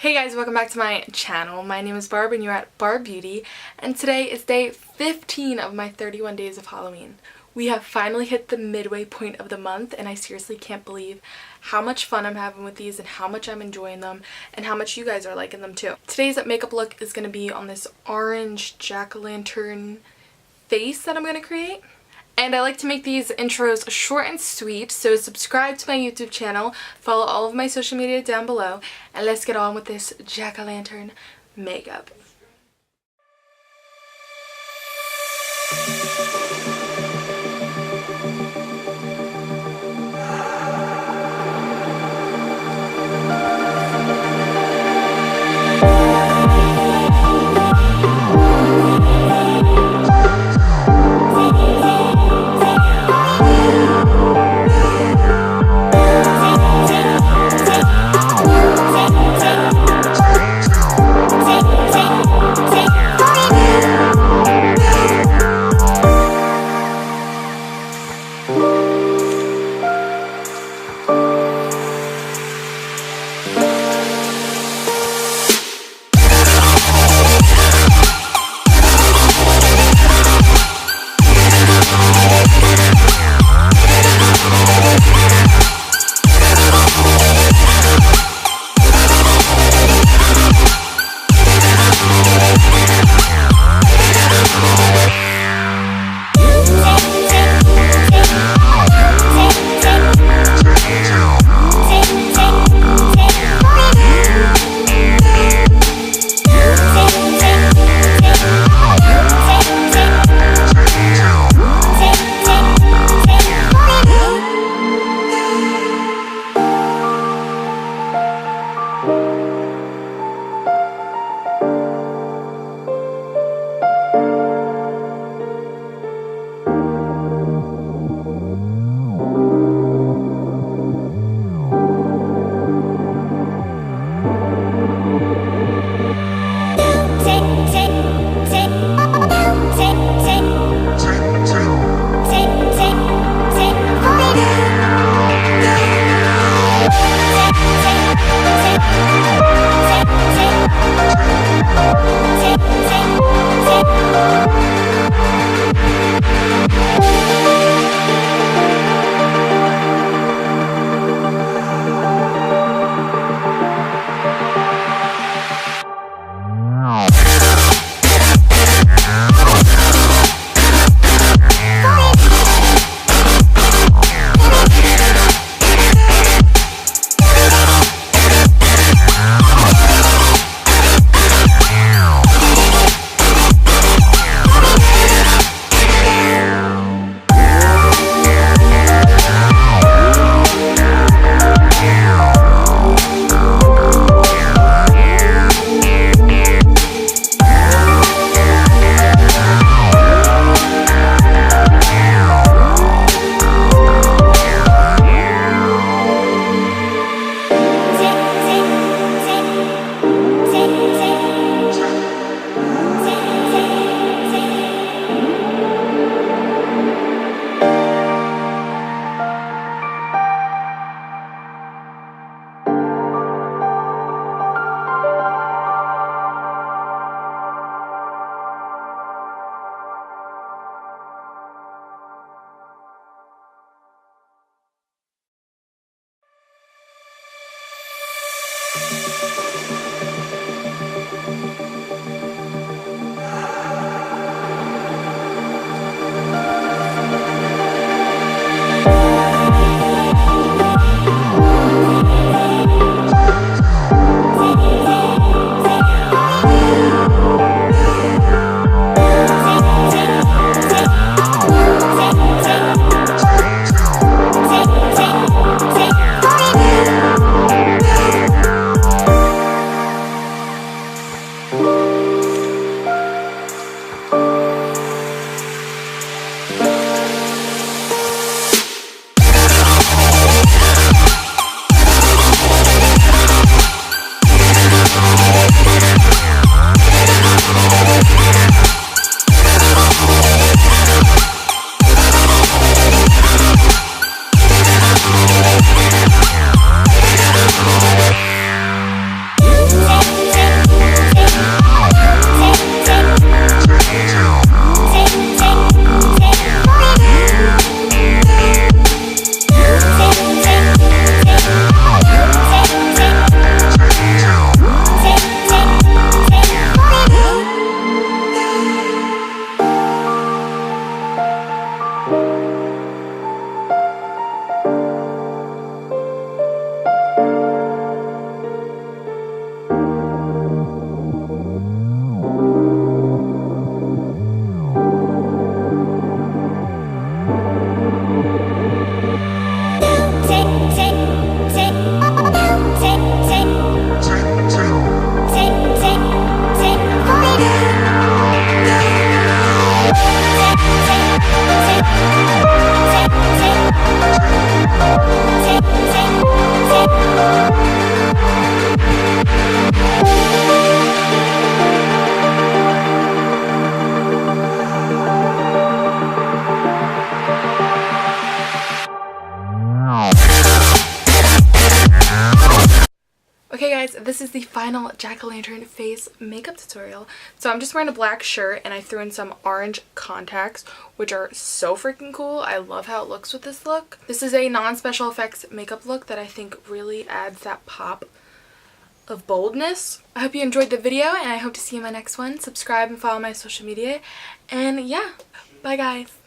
Hey guys, welcome back to my channel. My name is Barb and you're at Barb Beauty, and today is day 15 of my 31 days of Halloween. We have finally hit the midway point of the month and I seriously can't believe how much fun I'm having with these and how much I'm enjoying them and how much you guys are liking them too. Today's makeup look is going to be on this orange jack-o'-lantern face that I'm going to create. And I like to make these intros short and sweet, so subscribe to my YouTube channel, follow all of my social media down below, and let's get on with this jack-o'-lantern makeup. guys, this is the final jack-o'-lantern face makeup tutorial. So I'm just wearing a black shirt and I threw in some orange contacts, which are so freaking cool. I love how it looks with this look. This is a non-special effects makeup look that I think really adds that pop of boldness. I hope you enjoyed the video and I hope to see you in my next one. Subscribe and follow my social media. And yeah, bye guys.